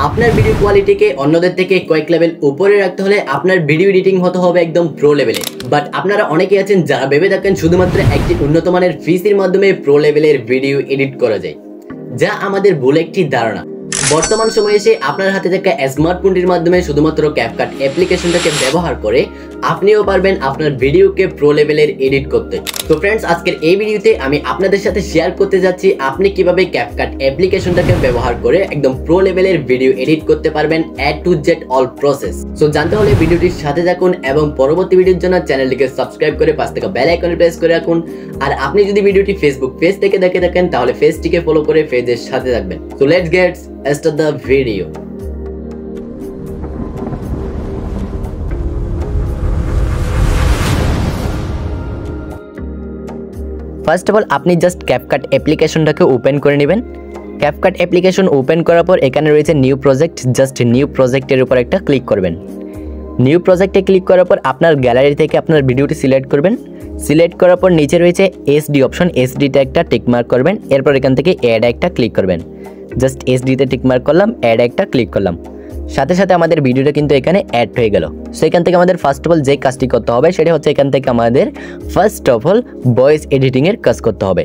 আপনার ভিডিও কোয়ালিটিকে অন্যদের থেকে কয়েক লেভেল উপরে রাখতে হলে আপনার ভিডিও এডিটিং হতে হবে একদম প্রো লেভেলে। বাট আপনারা অনেকেই আছেন যারা ভেবে থাকেন শুধুমাত্র একটি উন্নত মানের পিসির মাধ্যমে প্রো লেভেলের ভিডিও এডিট করা যায়, যা আমাদের ভুল একটি ধারণা। বর্তমান সময়ে এসে আপনার হাতে থাকা স্মার্টফোনটির মাধ্যমে শুধুমাত্র ক্যাপকাট অ্যাপ্লিকেশনটাকে ব্যবহার করে আপনিও পারবেন আপনার ভিডিওকে প্রো লেভেলের এডিট করতে। তো ফ্রেন্ডস, আজকের এই ভিডিওতে আমি আপনাদের সাথে শেয়ার করতে যাচ্ছি আপনি কিভাবে ক্যাপকাট অ্যাপ্লিকেশনটাকে ব্যবহার করে একদম প্রো লেভেলের ভিডিও এডিট করতে পারবেন A to Z all process. So জানতে হলে ভিডিওটির সাথে থাকুন এবং পরবর্তী ভিডিওর জন্য চ্যানেলটিকে সাবস্ক্রাইব করে পাশে থাকা বেল আইকনে প্রেস করে রাখুন। আর আপনি যদি ভিডিওটি ফেসবুক পেজ থেকে দেখে থাকেন তাহলে পেজটিকে ফলো করে পেজের সাথে থাকবেন। So let's get start the video. First of all আপনি জাস্ট ক্যাপকাট অ্যাপ্লিকেশনটাকে ওপেন করে নেবেন। ক্যাপকাট অ্যাপ্লিকেশন ওপেন করার পর এখানে রয়েছে নিউ প্রজেক্ট, জাস্ট নিউ প্রজেক্টের উপর একটা ক্লিক করবেন। নিউ প্রজেক্টে ক্লিক করার পর আপনার গ্যালারি থেকে আপনার ভিডিওটি সিলেক্ট করবেন। সিলেক্ট করার পর নিচে রয়েছে এসডি অপশন, এসডিতে একটা টিক মার্ক করবেন। এরপর এখান থেকে অ্যাড একটা ক্লিক করবেন। জাস্ট এসডিতে টিক মার্ক করলাম, অ্যাড একটা ক্লিক করলাম, সাথে সাথে আমাদের ভিডিওটা কিন্তু এখানে অ্যাড হয়ে গেল। সো এখান থেকে আমাদের ফার্স্ট অফ অল যে কাজটি করতে হবে সেটা হচ্ছে এখান থেকে আমাদের ফার্স্ট অফ অল ভয়েস এডিটিংয়ের কাজ করতে হবে।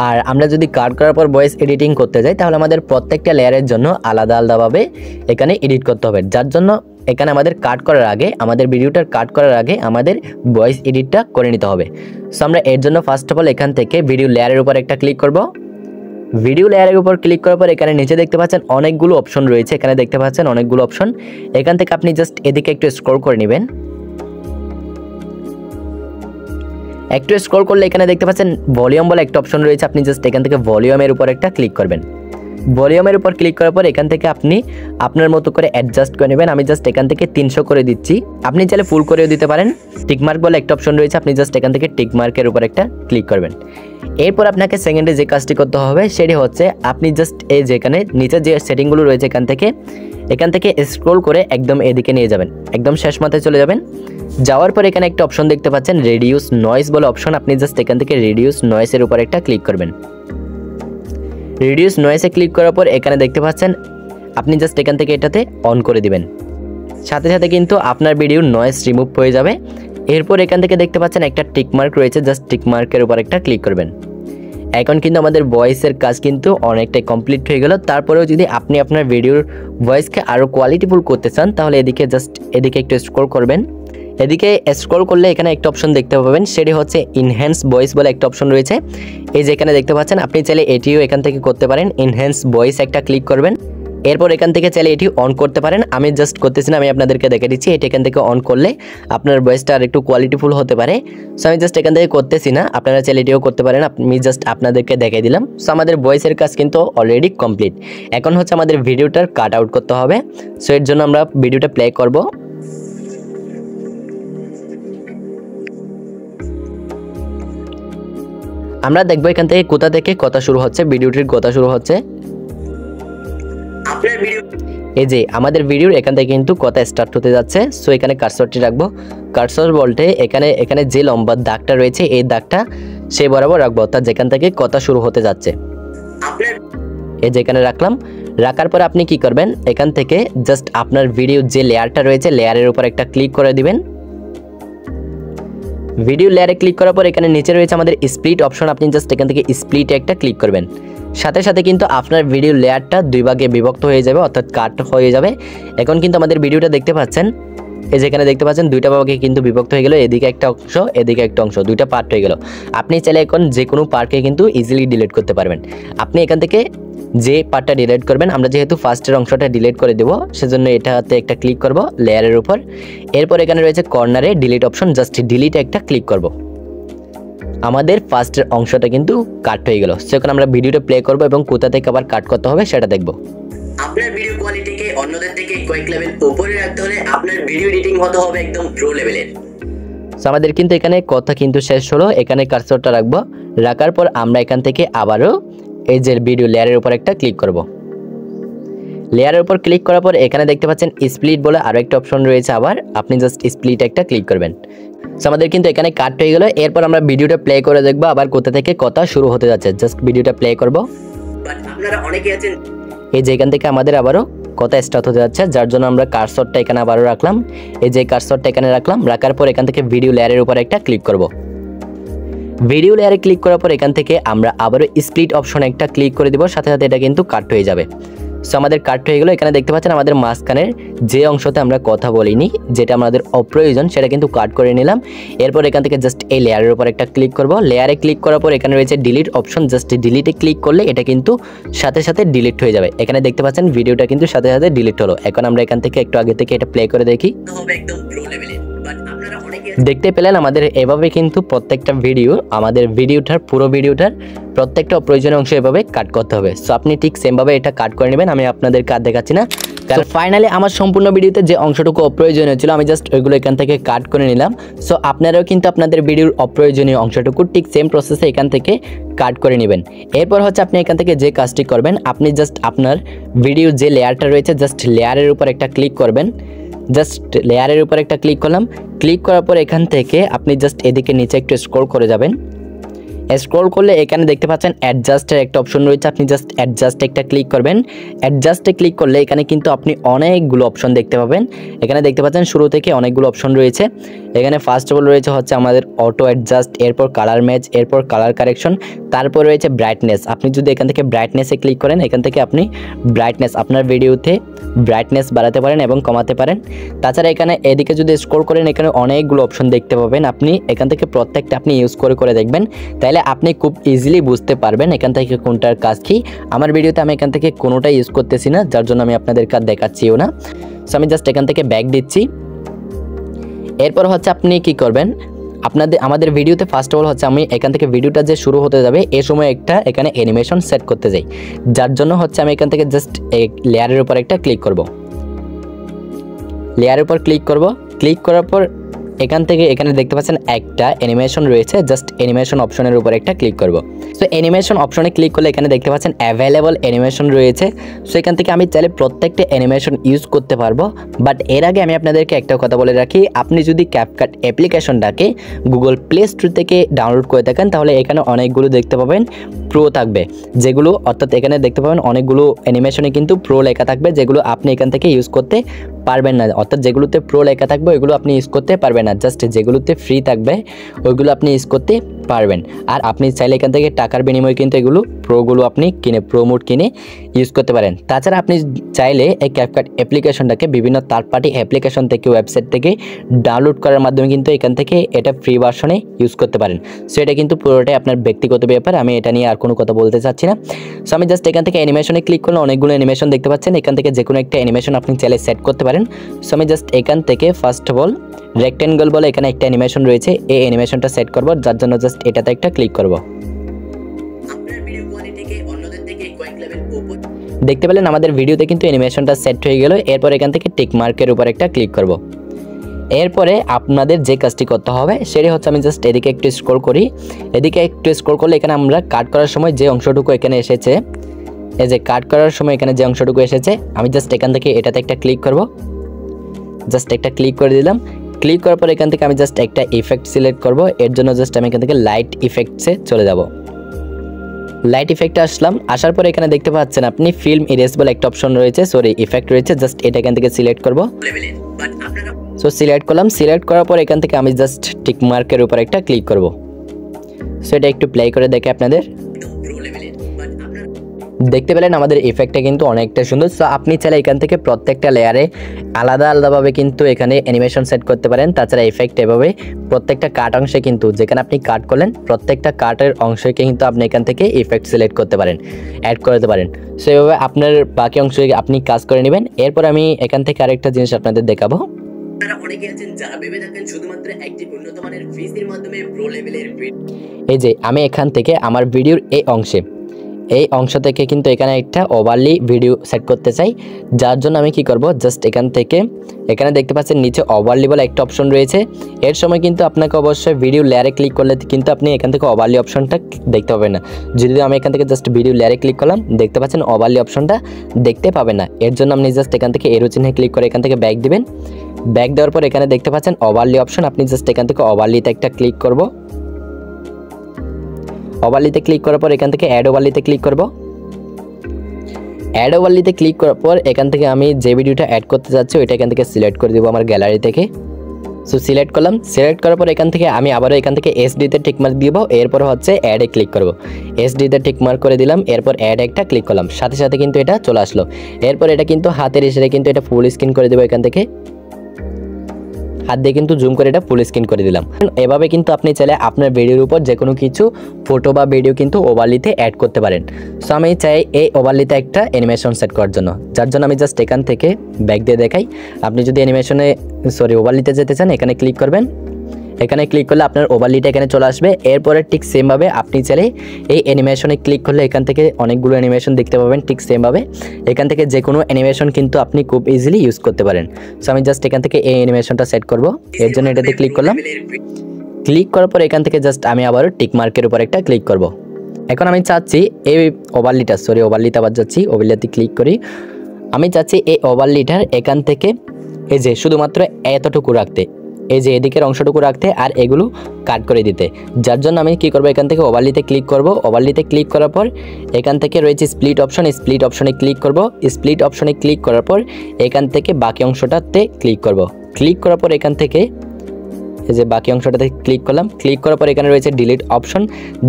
আর আমরা যদি কাট করার পর ভয়েস এডিটিং করতে যাই তাহলে আমাদের প্রত্যেকটা লেয়ারের জন্য আলাদা আলাদাভাবে এখানে এডিট করতে হবে, যার জন্য এখানে আমাদের কাট করার আগে, আমাদের ভিডিওটার কাট করার আগে আমাদের ভয়েস এডিটটা করে নিতে হবে। সো আমরা এর জন্য ফার্স্ট অফ অল এখান থেকে ভিডিও লেয়ারের উপর একটা ক্লিক করব। ভিডিও লেয়ারের উপর ক্লিক করার পর এখানে নিচে দেখতে পাচ্ছেন অনেকগুলো অপশন রয়েছে, এখানে দেখতে পাচ্ছেন অনেকগুলো অপশন। এখান থেকে আপনি জাস্ট এদিকে একটু স্ক্রল করে নেবেন। একটু স্ক্রল করলে এখানে দেখতে পাচ্ছেন ভলিউম বলে একটা অপশন রয়েছে, আপনি জাস্ট এখান থেকে ভলিউমের উপর একটা ক্লিক করবেন। ভলিউমের উপর ক্লিক করার পর এখান থেকে আপনি আপনার মতো করে অ্যাডজাস্ট করে নেবেন। আমি জাস্ট এখান থেকে 300 করে দিচ্ছি, আপনি চাইলে ফুল করেও দিতে পারেন। টিকমার্ক বলে একটা অপশন রয়েছে, আপনি জাস্ট এখান থেকে টিকমার্কের উপর একটা ক্লিক করবেন। এরপর আপনাকে সেকেন্ডে যে কাজটি করতে হবে সেটি হচ্ছে আপনি জাস্ট এই যেখানে নিচে যে সেটিংগুলো রয়েছে এখান থেকে স্ক্রল করে একদম এদিকে নিয়ে যাবেন, একদম শেষ মাথায় চলে যাবেন। যাওয়ার পর এখানে একটা অপশন দেখতে পাচ্ছেন রেডিউস নয়েজ বলে অপশন, আপনি জাস্ট এখান থেকে রেডিউস নয়েজের উপর একটা ক্লিক করবেন। রিডিউস নয়েসে ক্লিক করার পর এখানে দেখতে পাচ্ছেন আপনি জাস্ট এখান থেকে এটাতে অন করে দিবেন, সাথে সাথে কিন্তু আপনার ভিডিওর নয়েস রিমুভ হয়ে যাবে। এরপর এখান থেকে দেখতে পাচ্ছেন একটা টিকমার্ক রয়েছে, জাস্ট টিকমার্কের উপর একটা ক্লিক করবেন। এখন কিন্তু আমাদের ভয়েসের কাজ কিন্তু অনেকটাই কমপ্লিট হয়ে গেল। তারপরেও যদি আপনি আপনার ভিডিওর ভয়েসকে আরও কোয়ালিটিফুল করতে চান তাহলে এদিকে একটু স্ক্রল করবেন। এদিকে স্ক্রল করলে এখানে একটা অপশন দেখতে পাবেন, সেটি হচ্ছে ইনহ্যান্স ভয়েস বলে একটা অপশন রয়েছে। এই যে এখানে দেখতে পাচ্ছেন, আপনি চাইলে এটিও এখান থেকে করতে পারেন। ইনহ্যান্স ভয়েস একটা ক্লিক করবেন, এরপর এখান থেকে চাইলে এটি অন করতে পারেন। আমি জাস্ট করতেছি না, আমি আপনাদেরকে দেখে দিচ্ছি। এটি এখান থেকে অন করলে আপনার ভয়েসটা আর একটু কোয়ালিটিফুল হতে পারে। সো আমি জাস্ট এখান থেকে করতেছি না, আপনারা চাইলে এটিও করতে পারেন। আমি জাস্ট আপনাদেরকে দেখে দিলাম। সো আমাদের ভয়েসের কাজ কিন্তু অলরেডি কমপ্লিট। এখন হচ্ছে আমাদের ভিডিওটার কাট আউট করতে হবে। সো এর জন্য আমরা ভিডিওটা প্লে করব। আমরা দেখবো এখান থেকে কোথা থেকে কথা শুরু হচ্ছে, ভিডিওটির কথা শুরু হচ্ছে। এই যে আমাদের ভিডিওর এখান থেকে কিন্তু কথা স্টার্ট হতে যাচ্ছে। সো এখানে কার্সরটি রাখবো। কার্সর বলতে এখানে যে লম্বা দাগটা রয়েছে এই দাগটা সে বরাবর রাখবো, অর্থাৎ যেখান থেকে কথা শুরু হতে যাচ্ছে। এই যে এখানে রাখলাম। রাখার পর আপনি কি করবেন, এখান থেকে জাস্ট আপনার ভিডিও যে লেয়ারটা রয়েছে লেয়ারের উপর একটা ক্লিক করে দিবেন। ভিডিও লেয়ারে ক্লিক করার পর এখানে নিচে রয়েছে আমাদের স্প্লিট অপশন, আপনি জাস্ট এখান থেকে স্প্লিটে একটা ক্লিক করবেন। সাথে সাথে কিন্তু আপনার ভিডিও লেয়ারটা দুই ভাগে বিভক্ত হয়ে যাবে, অর্থাৎ কাট হয়ে যাবে। এখন কিন্তু আমাদের ভিডিওটা দেখতে পাচ্ছেন, এই যেখানে দেখতে পাচ্ছেন দুইটা ভাগে কিন্তু বিভক্ত হয়ে গেল, এদিকে একটা অংশ এদিকে একটা অংশ, দুইটা পার্ট হয়ে গেল। আপনি চাইলে এখন যে কোনো পার্টকে কিন্তু ইজিলি ডিলিট করতে পারবেন। আপনি এখান থেকে যে পার্টটা ডিলিট করবেন, আমরা যেহেতু ফার্স্টের অংশটা ডিলিট করে দেবো সেজন্য এটাতে একটা ক্লিক করব লেয়ারের উপর। এরপর এখানে রয়েছে কর্নারে ডিলিট অপশন, জাস্ট ডিলিটে একটা ক্লিক করব। আমাদের ফার্স্টের অংশটা কিন্তু কাট হয়ে গেল। সেখানে আমরা ভিডিওটা প্লে করব এবং কোথা থেকে আবার কাট করতে হবে সেটা দেখব। আপনার ভিডিও কোয়ালিটিকে অন্যদের থেকে কয়েক লেভেল উপরে রাখতে হলে আপনার ভিডিও এডিটিং হতে হবে একদম প্রো লেভেলের। সো আমাদের কিন্তু এখানে কথা কিন্তু শেষ হলো। এখানে কার্সরটা রাখবো, রাখার পর আমরা এখান থেকে আবারও এই যে ভিডিও লেয়ারের উপর একটা ক্লিক করব। লেয়ারের উপর ক্লিক করার পর এখানে দেখতে পাচ্ছেন স্প্লিট বলে আরো একটা অপশন রয়েছে, আবার আপনি জাস্ট স্প্লিট একটা ক্লিক করবেন। সো আমাদের কিন্তু এখানে কাট হয়ে গেল। এরপর আমরা ভিডিওটা প্লে করে দেখবো আবার কোথা থেকে কথা শুরু হতে যাচ্ছে। জাস্ট ভিডিওটা প্লে করব। বাট আপনারা অনেকেই আছেন এই যে এখান থেকে আমাদের আবারও কথা স্টার্ট হতে যাচ্ছে, যার জন্য আমরা কার্সরটা এখানে আবারও রাখলাম। এই যে কার্সরটা এখানে রাখলাম, রাখার পর এখান থেকে ভিডিও লেয়ারের উপর একটা ক্লিক করব। ভিডিও লেয়ারে ক্লিক করার পর এখান থেকে আমরা আবারও স্প্লিট অপশনে একটা ক্লিক করে দেব, সাথে সাথে এটা কিন্তু কাট হয়ে যাবে। সো আমাদের কাট হয়ে গেল। এখানে দেখতে পাচ্ছেন আমাদের মাঝখানের যে অংশতে আমরা কথা বলিনি, যেটা আমাদের অপ্রয়োজন, সেটা কিন্তু কাট করে নিলাম। এরপর এখান থেকে জাস্ট এই লেয়ারের উপর একটা ক্লিক করব। লেয়ারে ক্লিক করার পর এখানে রয়েছে ডিলিট অপশন, জাস্ট ডিলিটে ক্লিক করলে এটা কিন্তু সাথে সাথে ডিলিট হয়ে যাবে। এখানে দেখতে পাচ্ছেন ভিডিওটা কিন্তু সাথে সাথে ডিলিট হলো। এখন আমরা এখান থেকে একটু আগে থেকে এটা প্লে করে দেখি। দেখতে পেলেন আমাদের এভাবে কিন্তু প্রত্যেকটা ভিডিও, আমাদের ভিডিওটার পুরো ভিডিওটার প্রত্যেকটা অপ্রয়োজনীয় অংশ এভাবে কাট করতে হবে। সো আপনি ঠিক সেমভাবে এটা কাট করে নেবেন। আমি আপনাদের কাট দেখাচ্ছি না, কারণ ফাইনালি আমার সম্পূর্ণ ভিডিওতে যে অংশটুকু অপ্রয়োজনীয় ছিল আমি জাস্ট ওইগুলো এখান থেকে কাট করে নিলাম। সো আপনারাও কিন্তু আপনাদের ভিডিওর অপ্রয়োজনীয় অংশটুকু ঠিক সেম প্রসেসে এখান থেকে কাট করে নেবেন। এরপর হচ্ছে আপনি এখান থেকে যে কাজটি করবেন, আপনি জাস্ট আপনার ভিডিওর যে লেয়ারটা রয়েছে জাস্ট লেয়ারের উপর একটা ক্লিক করবেন। জাস্ট লেয়ারের উপর একটা ক্লিক করলাম। ক্লিক করার পর এখান থেকে আপনি জাস্ট এদিকে নিচে একটু স্ক্রল করে যাবেন। স্ক্রল করলে এখানে দেখতে পাচ্ছেন অ্যাডজাস্টের একটা অপশন রয়েছে, আপনি জাস্ট অ্যাডজাস্টে একটা ক্লিক করবেন। অ্যাডজাস্টে ক্লিক করলে এখানে কিন্তু আপনি অনেকগুলো অপশন দেখতে পাবেন। এখানে দেখতে পাচ্ছেন শুরু থেকে অনেকগুলো অপশন রয়েছে। এখানে ফার্স্ট অফ অল রয়েছে হচ্ছে আমাদের অটো অ্যাডজাস্ট, এরপর কালার ম্যাচ, এরপর কালার কারেকশন, তারপর রয়েছে ব্রাইটনেস। আপনি যদি এখান থেকে ব্রাইটনেসে ক্লিক করেন, এখান থেকে আপনি ব্রাইটনেস আপনার ভিডিওতে ব্রাইটনেস বাড়াতে পারেন এবং কমাতে পারেন। তাছাড়া এখানে এদিকে যদি স্ক্রল করেন এখানে অনেকগুলো অপশন দেখতে পাবেন। আপনি এখান থেকে প্রত্যেকটা আপনি ইউজ করে দেখবেন, তাইলে আপনি খুব ইজিলি বুঝতে পারবেন এখান থেকে কোনটার কাজ কি। আমার ভিডিওতে আমি এখান থেকে কোনোটাই ইউজ করতেছি না, যার জন্য আমি আপনাদের কাজ দেখাচ্ছিও না। সো আমি জাস্ট এখান থেকে ব্যাক দিচ্ছি। এরপর হচ্ছে আপনি কি করবেন, আমাদের ভিডিওতে ফার্স্ট অফ অল হচ্ছে আমি এখান থেকে ভিডিওটা যে শুরু হতে যাবে এই সময় একটা এখানে অ্যানিমেশন সেট করতে যাই, যার জন্য হচ্ছে আমি এখান থেকে জাস্ট লেয়ারের উপর একটা ক্লিক করব। লেয়ারের উপর ক্লিক করব। ক্লিক করার পর এখান থেকে এখানে দেখতে পাচ্ছেন একটা অ্যানিমেশন রয়েছে, জাস্ট অ্যানিমেশন অপশনের উপর একটা ক্লিক করব। সো অ্যানিমেশন অপশনে ক্লিক করলে এখানে দেখতে পাচ্ছেন অ্যাভেলেবল অ্যানিমেশন রয়েছে। সো এখান থেকে আমি চাইলে প্রত্যেকটা অ্যানিমেশন ইউজ করতে পারবো। বাট এর আগে আমি আপনাদেরকে একটা কথা বলে রাখি, আপনি যদি ক্যাপকাট অ্যাপ্লিকেশনটাকে গুগল প্লে স্টোর থেকে ডাউনলোড করে থাকেন তাহলে এখানে অনেকগুলো দেখতে পাবেন প্রো থাকবে, যেগুলো অর্থাৎ এখানে দেখতে পাবেন অনেকগুলো অ্যানিমেশনে কিন্তু প্রো লেখা থাকবে, যেগুলো আপনি এখান থেকে ইউজ করতে পারবেন না। অর্থাৎ যেগুলোতে প্রো লেখা থাকবে ওইগুলো আপনি ইউজ করতে পারবেন না, জাস্ট যেগুলোতে ফ্রি থাকবে ওইগুলো আপনি ইউজ করতে পারবেন। আর আপনি চাইলে এখান থেকে টাকার বিনিময়ে কিন্তু এগুলো প্রোগুলো আপনি প্রো মোড কিনে ইউজ করতে পারেন। তাছাড়া আপনি চাইলে এই ক্যাপকাট অ্যাপ্লিকেশনটাকে বিভিন্ন থার্ড পার্টি অ্যাপ্লিকেশন থেকে, ওয়েবসাইট থেকে ডাউনলোড করার মাধ্যমে কিন্তু এখান থেকে এটা ফ্রি ভার্সনে ইউজ করতে পারেন। সো এটা কিন্তু পুরোটাই আপনার ব্যক্তিগত ব্যাপার, আমি এটা নিয়ে আর কোনো কথা বলতে চাচ্ছি না। সো আমি জাস্ট এখান থেকে অ্যানিমেশনে ক্লিক করলে অনেকগুলো অ্যানিমেশন দেখতে পাচ্ছেন, এখান থেকে যে কোনো একটা অ্যানিমেশন আপনি চাইলে সেট করতে পারেন। সো আমি জাস্ট এখান থেকে ফার্স্ট অফ অল রেক্টেঙ্গল বলে এখানে একটা অ্যানিমেশন রয়েছে, এই অ্যানিমেশনটা সেট করব, যার জন্য জাস্ট এটাতে একটা ক্লিক করব। দেখতে পেলেন আমাদের ভিডিওতে কিন্তু অ্যানিমেশনটা সেট হয়ে গেল। এরপর এখান থেকে টিক মার্কের উপর একটা ক্লিক করব। এরপরে আপনাদের যে কাজটি করতে হবে সেটি হচ্ছে আমি জাস্ট এদিকে একটু স্ক্রল করি। এদিকে একটু স্ক্রল করলে এখানে আমরা কাট করার সময় যে অংশটুকু এখানে এসেছে, এই যে কাট করার সময় এখানে যে অংশটুকু এসেছে, আমি জাস্ট এখান থেকে এটাতে একটা ক্লিক করব। জাস্ট একটা ক্লিক করে দিলাম। ক্লিক করার পর এখান থেকে আমি জাস্ট একটা ইফেক্ট সিলেক্ট করব। এর জন্য জাস্ট আমি এখান থেকে লাইট ইফেক্টসে চলে যাব। লাইট ইফেক্টে আসলাম। আসার পর এখানে দেখতে পাচ্ছেন আপনি ফিল্ম ইরেজ বলে একটা অপশন রয়েছে, সরি ইফেক্ট রয়েছে, জাস্ট এটা এখান থেকে সিলেক্ট করব। সো সিলেক্ট করলাম। সিলেক্ট করার পর এখান থেকে আমি জাস্ট টিক মার্কের উপর একটা ক্লিক করব। সো এটা একটু প্লে করে দেখে আপনাদের দেখতে পেলেন আমাদের ইফেক্টটা কিন্তু অনেকটা সুন্দর। সো আপনি চাইলে এখান থেকে প্রত্যেকটা লেয়ারে আলাদা আলাদাভাবে কিন্তু এখানে অ্যানিমেশন সেট করতে পারেন। তাছাড়া ইফেক্ট এভাবে প্রত্যেকটা কাট অংশে কিন্তু যেখানে আপনি কাট করলেন প্রত্যেকটা কাটের অংশকে কিন্তু আপনি এখান থেকে ইফেক্ট সিলেক্ট করতে পারেন, অ্যাড করতে পারেন। সো এভাবে আপনার বাকি অংশে আপনি কাজ করে নেবেন। এরপর আমি এখান থেকে আরেকটা জিনিস আপনাদের দেখাবো। আপনারা অনেকে আছেন যারা ভেবে থাকেন শুধুমাত্র একটি উন্নত মানের পিসির মাধ্যমে প্রো লেভেলের এই যে আমি এখান থেকে আমার ভিডিওর এই অংশ থেকে কিন্তু এখানে একটা ওভারলি ভিডিও সেট করতে চাই, যার জন্য আমি কি করব, জাস্ট এখান থেকে এখানে দেখতে পাচ্ছেন নিচে ওভারলি বলে একটা অপশন রয়েছে। এর সময় কিন্তু আপনাকে অবশ্যই ভিডিও লেয়ারে ক্লিক করলে কিন্তু আপনি এখান থেকে ওভারলি অপশনটা দেখতে পাবেন না। যদি আমি এখান থেকে জাস্ট ভিডিও লেয়ারে ক্লিক করলাম, দেখতে পাচ্ছেন ওভারলি অপশনটা দেখতে পাবেন না। এর জন্য আপনি জাস্ট এখান থেকে এরো চিহ্নে ক্লিক করে এখান থেকে ব্যাক দিবেন। ব্যাক দেওয়ার পর এখানে দেখতে পাচ্ছেন ওভারলি অপশন, আপনি জাস্ট এখান থেকে ওভারলিতে একটা ক্লিক করব। ওভারলিতে ক্লিক করার পর এখান থেকে অ্যাড ওভারলিতে ক্লিক করব। অ্যাড ওভারলিতে ক্লিক করার পর এখান থেকে আমি যে ভিডিওটা অ্যাড করতে যাচ্ছি ওইটা এখান থেকে সিলেক্ট করে দেবো আমার গ্যালারি থেকে। সো সিলেক্ট করলাম, সিলেক্ট করার পর এখান থেকে আমি আবারও এখান থেকে এসডিতে টিকমার্ক দিব, এরপর হচ্ছে অ্যাডে ক্লিক করব। এসডিতে টিকমার্ক করে দিলাম, এরপর অ্যাড একটা ক্লিক করলাম, সাথে সাথে কিন্তু এটা চলে আসলো। এরপর এটা কিন্তু হাতের ইশারায় কিন্তু এটা ফুল স্ক্রিন করে দেবো, এখান থেকে হাত দিয়ে কিন্তু জুম করে এটা ফুল স্ক্রিন করে দিলাম। এভাবে কিন্তু আপনি চাইলে আপনার ভিডিওর উপর যে কোনো কিছু ফটো বা ভিডিও কিন্তু ওভারলিতে অ্যাড করতে পারেন। সো আমি চাই এই ওভারলিতে একটা অ্যানিমেশন সেট করার জন্য, যার জন্য আমি জাস্ট এখান থেকে ব্যাক দিয়ে দেখাই। আপনি যদি ওভারলিতে যেতে চান এখানে ক্লিক করবেন, এখানে ক্লিক করলে আপনার ওভারলিটা এখানে চলে আসবে। এরপরে ঠিক সেমভাবে আপনি চাইলে এই অ্যানিমেশনে ক্লিক করলে এখান থেকে অনেকগুলো অ্যানিমেশন দেখতে পাবেন। ঠিক সেমভাবে এখান থেকে যে কোনো অ্যানিমেশন কিন্তু আপনি খুব ইজিলি ইউজ করতে পারেন। সো আমি জাস্ট এখান থেকে এই অ্যানিমেশনটা সেট করব, এর জন্য এটাতে ক্লিক করলাম। ক্লিক করার পর এখান থেকে জাস্ট আমি আবারও টিক মার্কের উপর একটা ক্লিক করব। এখন আমি চাচ্ছি এই ওভারলিতে আবার যাচ্ছি, ওভারলিতে ক্লিক করি। আমি চাচ্ছি এই ওভারলিটার এখান থেকে এই যে শুধুমাত্র এতটুকু রাখতে, এই যে এদিকের অংশটুকু রাখতে, আর এগুলো কাট করে দিতে। যার জন্য আমি কি করব, এখান থেকে ওভারলিতে ক্লিক করব। ওভারলিতে ক্লিক করার পর এখান থেকে রয়েছে স্প্লিট অপশন, স্প্লিট অপশনে ক্লিক করব। স্প্লিট অপশনে ক্লিক করার পর এখান থেকে বাকি অংশটাতে ক্লিক করব। ক্লিক করার পর এখান থেকে এই যে বাকি অংশটাতে ক্লিক করলাম। ক্লিক করার পর এখানে রয়েছে ডিলিট অপশন,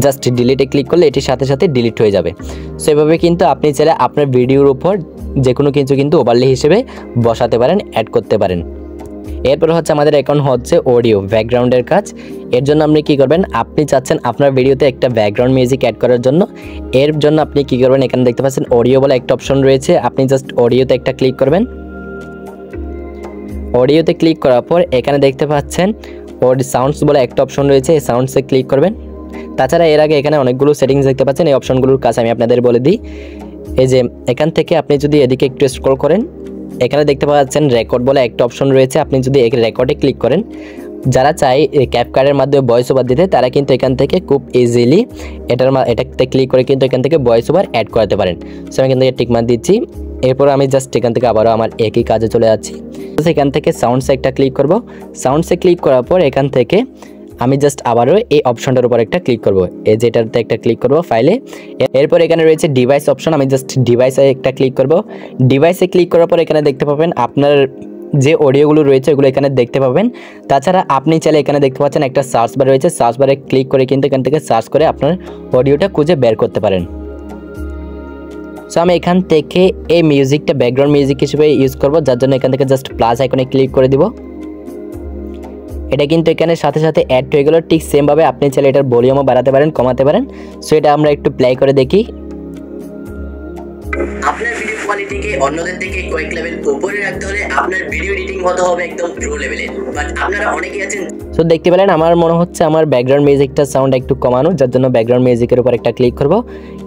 জাস্ট ডিলিটে ক্লিক করলে এটির সাথে সাথে ডিলিট হয়ে যাবে। সো এভাবে কিন্তু আপনি চাইলে আপনার ভিডিওর উপর যে কোনো কিছু কিন্তু ওভারলি হিসেবে বসাতে পারেন, অ্যাড করতে পারেন। এরপর হচ্ছে আমাদের এখন হচ্ছে অডিও ব্যাকগ্রাউন্ডের কাজ। এর জন্য আপনি কি করবেন, আপনি চাচ্ছেন আপনার ভিডিওতে একটা ব্যাকগ্রাউন্ড মিউজিক অ্যাড করার জন্য। এর জন্য আপনি কি করবেন, এখানে দেখতে পাচ্ছেন অডিও বলে একটা অপশন রয়েছে, আপনি জাস্ট অডিওতে একটা ক্লিক করবেন। অডিওতে ক্লিক করার পর এখানে দেখতে পাচ্ছেন সাউন্ডস বলে একটা অপশন রয়েছে, এই সাউন্ডসে ক্লিক করবেন। তাছাড়া এর আগে এখানে অনেকগুলো সেটিংস দেখতে পাচ্ছেন, এই অপশনগুলোর কাজ আমি আপনাদের বলে দিই। এই যে এখান থেকে আপনি যদি এদিকে একটু স্ক্রল করেন, এখানে দেখতে পাচ্ছেন রেকর্ড বলে একটা অপশন রয়েছে, আপনি যদি এই রেকর্ডে ক্লিক করেন, যারা চায় ক্যাপকাটের মাধ্যমে ভয়েস ওভার দিতে তারা কিন্তু এখান থেকে খুব ইজিলি এটাতে ক্লিক করে কিন্তু এখান থেকে ভয়েস ওভার অ্যাড করাতে পারেন। সো আমি এখান থেকে টিকমার্ক দিচ্ছি। এরপর আমি জাস্ট এখান থেকে আবারও আমার একই কাজে চলে যাচ্ছি। এখান থেকে সাউন্ডসে একটা ক্লিক করব। সাউন্ডসে ক্লিক করার পর এখান থেকে আমি জাস্ট আবারও এই অপশনটার উপর একটা ক্লিক করব, এই যেটাতে একটা ক্লিক করব ফাইলে। এরপর এখানে রয়েছে ডিভাইস অপশন, আমি জাস্ট ডিভাইসে একটা ক্লিক করব। ডিভাইসে ক্লিক করার পর এখানে দেখতে পাবেন আপনার যে অডিওগুলো রয়েছে ওগুলো এখানে দেখতে পাবেন। তাছাড়া আপনি চাইলে এখানে দেখতে পাচ্ছেন একটা সার্চ বার রয়েছে, সার্চ বারে ক্লিক করে কিন্তু এখান থেকে সার্চ করে আপনার অডিওটা খুঁজে বের করতে পারেন। সো আমি এখান থেকে এই মিউজিকটা ব্যাকগ্রাউন্ড মিউজিক হিসেবে ইউজ করব, যার জন্য এখান থেকে জাস্ট প্লাস আইকনে ক্লিক করে দিব। এটা কিন্তু এখানে সাথে সাথে অ্যাড হয়ে গেল। ঠিক সেমভাবে আপনি চাইলে এটার ভলিউমও বাড়াতে পারেন, কমাতে পারেন। সো এটা আমরা একটু প্লে করে দেখি। আপনার ভিডিও কোয়ালিটিকে অন্যদের থেকে কয়েক লেভেল উপরে রাখতে হলে আপনার ভিডিও এডিটিং হতে হবে একদম প্রো লেভেলের। বাট আপনারা অনেকেই আছেন। সো দেখতে পেলেন আমার মনে হচ্ছে আমার ব্যাকগ্রাউন্ড মিউজিকটা সাউন্ড একটু কমানো, যার জন্য ব্যাকগ্রাউন্ড মিউজিকের উপর একটা ক্লিক করব।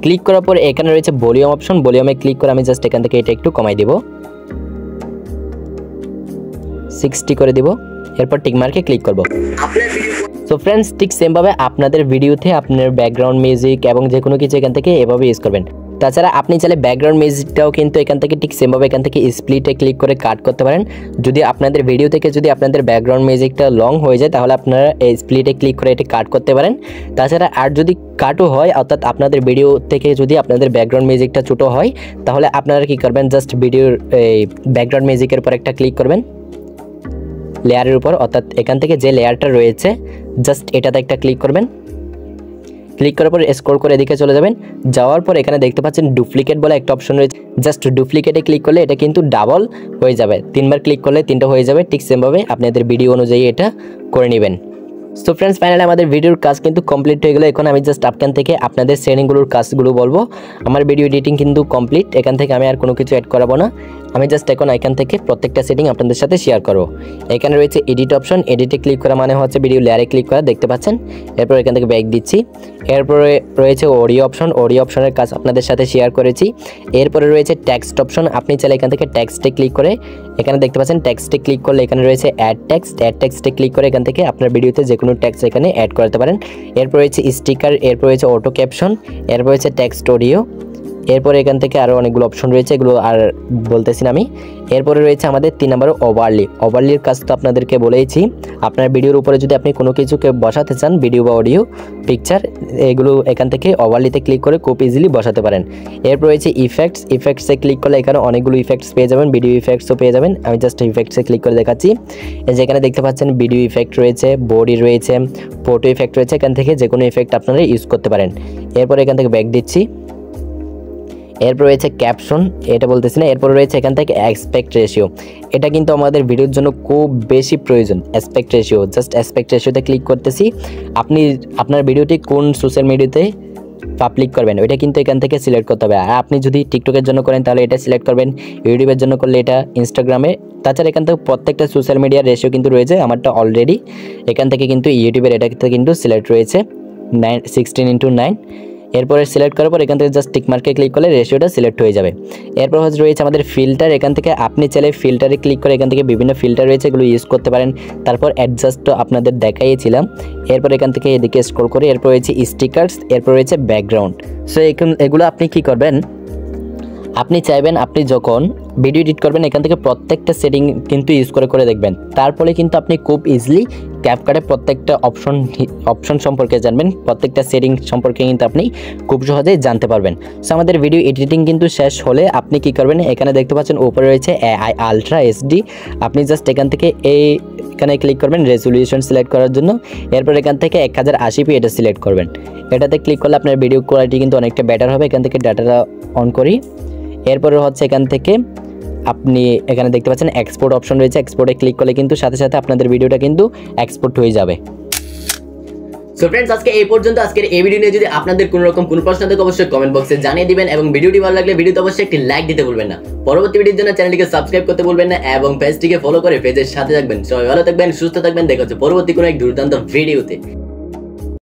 ক্লিক করার পর এখানে রয়েছে ভলিউম অপশন, ভলিউমে ক্লিক করে আমি জাস্ট এখান থেকে এটা একটু কমাই দিব, 60 করে দিব। এরপর টিকমার্কে ক্লিক করব। সো ফ্রেন্ডস, ঠিক সেমভাবে আপনাদের ভিডিওতে আপনার ব্যাকগ্রাউন্ড মিউজিক এবং যে কোনো কিছু এখান থেকে এভাবে ইউজ করবেন। তাছাড়া আপনি চাইলে ব্যাকগ্রাউন্ড মিউজিকটাও কিন্তু এখান থেকে ঠিক সেমভাবে এখান থেকে স্প্লিটে ক্লিক করে কাট করতে পারেন। যদি আপনাদের ভিডিও থেকে যদি আপনাদের ব্যাকগ্রাউন্ড মিউজিকটা লং হয়ে যায় তাহলে আপনারা এই স্প্লিটে ক্লিক করে এটি কাট করতে পারেন। তাছাড়া আর যদি কাটও হয়, অর্থাৎ আপনাদের ভিডিও থেকে যদি আপনাদের ব্যাকগ্রাউন্ড মিউজিকটা ছোটো হয়, তাহলে আপনারা কি করবেন, জাস্ট ভিডিওর এই ব্যাকগ্রাউন্ড মিউজিকের উপর একটা ক্লিক করবেন লেয়ারের উপর, অর্থাৎ এখান থেকে যে লেয়ারটা রয়েছে জাস্ট এটাতে একটা ক্লিক করবেন। ক্লিক করার পর স্ক্রল করে এদিকে চলে যাবেন। যাওয়ার পর এখানে দেখতে পাচ্ছেন ডুপ্লিকেট বলে একটা অপশন রয়েছে, জাস্ট ডুপ্লিকেটে ক্লিক করলে এটা কিন্তু ডাবল হয়ে যাবে, 3বার ক্লিক করলে 3টা হয়ে যাবে। ঠিক সেমভাবে আপনাদের ভিডিও অনুযায়ী এটা করে নেবেন। সো ফ্রেন্ডস, ফাইনালি আমাদের ভিডিওর কাজ কিন্তু কমপ্লিট হয়ে গেলো। এখন আমি জাস্ট আপনার থেকে আপনাদের সেটিংগুলোর কাজগুলো বলবো। আমার ভিডিও এডিটিং কিন্তু কমপ্লিট, এখান থেকে আমি আর কোনো কিছু অ্যাড করাবো না। আমি জাস্ট এখন এখান থেকে প্রত্যেকটা সেটিং আপনাদের সাথে শেয়ার করবো। এখানে রয়েছে এডিট অপশন, এডিটে ক্লিক করা মানে হচ্ছে ভিডিও লেয়ারে ক্লিক করা, দেখতে পাচ্ছেন। এরপর এখান থেকে ব্যাক দিচ্ছি। এরপরে রয়েছে অডিও অপশন, অডিও অপশনের কাজ আপনাদের সাথে শেয়ার করেছি। এরপরে রয়েছে টেক্সট অপশন, আপনি চাইলে এখান থেকে টেক্সটে ক্লিক করে এখানে দেখতে পাচ্ছেন টেক্সটে ক্লিক করলে এখানে রয়েছে অ্যাড টেক্সট, অ্যাড টেক্সটে ক্লিক করে এখান থেকে আপনার ভিডিওতে যে কোনো টেক্সট এখানে অ্যাড করতে পারেন। এরপর রয়েছে স্টিকার, এরপর রয়েছে অটো ক্যাপশন, এরপর রয়েছে টেক্সট অডিও, এরপরে এখান থেকে আরও অনেকগুলো অপশন রয়েছে, এগুলো আর বলতেছি না আমি। এরপরে রয়েছে আমাদের 3 নম্বরে ওভারলির কাজ তো আপনাদেরকে বলেইছি। আপনার ভিডিওর উপরে যদি আপনি কোনো কিছুকে বসাতে চান, ভিডিও বা অডিও, পিকচার, এগুলো এখান থেকে ওভারলিতে ক্লিক করে খুব ইজিলি বসাতে পারেন। এরপর রয়েছে ইফেক্টসে ক্লিক করলে এখানে অনেকগুলো ইফেক্টস পেয়ে যাবেন, ভিডিও ইফেক্টসও পেয়ে যাবেন। আমি জাস্ট ইফেক্টসে ক্লিক করে দেখাচ্ছি। যেখানে দেখতে পাচ্ছেন ভিডিও ইফেক্ট রয়েছে, বডি রয়েছে, ফটো ইফেক্ট রয়েছে, এখান থেকে যে কোনো ইফেক্ট আপনারা ইউজ করতে পারেন। এরপর এখান থেকে ব্যাক দিচ্ছি। এরপর রয়েছে ক্যাপশন, এটা বলতেছি না। এরপর রয়েছে এখান থেকে অ্যাসপেক্ট রেশিও, এটা কিন্তু আমাদের ভিডিওর জন্য খুব বেশি প্রয়োজন। অ্যাসপেক্ট রেশিও, জাস্ট অ্যাসপেক্ট রেশিওতে ক্লিক করতেছি। আপনি আপনার ভিডিওটি কোন সোশ্যাল মিডিয়াতে পাবলিক করবেন ওইটা কিন্তু এখান থেকে সিলেক্ট করতে হবে। আর আপনি যদি টিকটকের জন্য করেন তাহলে এটা সিলেক্ট করবেন, ইউটিউবের জন্য করলে এটা, ইনস্টাগ্রামে। তাছাড়া এখান থেকে প্রত্যেকটা সোশ্যাল মিডিয়ার রেশিও কিন্তু রয়েছে, আমারটা অলরেডি এখান থেকে কিন্তু ইউটিউবের এটা কিন্তু সিলেক্ট রয়েছে 16:9। এরপরে সিলেক্ট করার পর এখান থেকে জাস্ট টিক মার্কে ক্লিক করলে রেশিওটা সিলেক্ট হয়ে যাবে। এরপর রয়েছে আমাদের ফিল্টার, এখান থেকে আপনি চাইলে ফিল্টারে ক্লিক করে এখান থেকে বিভিন্ন ফিল্টার রয়েছে, এগুলো ইউজ করতে পারেন। তারপর অ্যাডজাস্ট তো আপনাদের দেখাইয়েছিলাম। এরপর এখান থেকে এদিকে স্ক্রল করে এরপর রয়েছে স্টিকার্স, এরপর রয়েছে ব্যাকগ্রাউন্ড। সো এগুলো আপনি কি করবেন, আপনি চাইবেন আপনি যখন ভিডিও এডিট করবেন এখান থেকে প্রত্যেকটা সেটিং কিন্তু ইউজ করে দেখবেন। তারপরে কিন্তু আপনি খুব ইজিলি ক্যাপকাটে প্রত্যেকটা অপশন সম্পর্কে জানবেন, প্রত্যেকটা সেটিং সম্পর্কে কিন্তু আপনি খুব সহজেই জানতে পারবেন। সো আমাদের ভিডিও এডিটিং কিন্তু শেষ হলে আপনি কি করবেন, এখানে দেখতে পাচ্ছেন উপরে রয়েছে AI আলট্রা HD। আপনি জাস্ট এখান থেকে এখানে ক্লিক করবেন রেজলিউশন সিলেক্ট করার জন্য। এরপর এখান থেকে 1080p এটা সিলেক্ট করবেন। এটাতে ক্লিক করলে আপনার ভিডিও কোয়ালিটি কিন্তু অনেকটা বেটার হবে। এখান থেকে ডাটাটা অন করি। এরপরে হচ্ছে এখান থেকে আপনি এখানে দেখতে পাচ্ছেন এক্সপোর্ট অপশন রয়েছে, এক্সপোর্টে ক্লিক করলে কিন্তু সাথে সাথে আপনাদের ভিডিওটা কিন্তু এক্সপোর্ট হয়ে যাবে। সো ফ্রেন্ডস, আজকে এই পর্যন্ত। আজকের এই ভিডিও নিয়ে যদি আপনাদের কোনো রকম কোনো প্রশ্ন থাকে অবশ্যই কমেন্ট বক্সে জানিয়ে দিবেন, এবং ভিডিওটি ভালো লাগলে ভিডিওতে অবশ্যই একটি লাইক দিতে ভুলবেন না। পরবর্তী ভিডিওর জন্য চ্যানেলটিকে সাবস্ক্রাইব করতে ভুলবেন না, এবং পেজটিকে ফলো করে পেজের সাথে থাকবেন। সবাই ভালো থাকবেন, সুস্থ থাকবেন। দেখা হচ্ছে পরবর্তী কোনো এক দুর্দান্ত ভিডিওতে।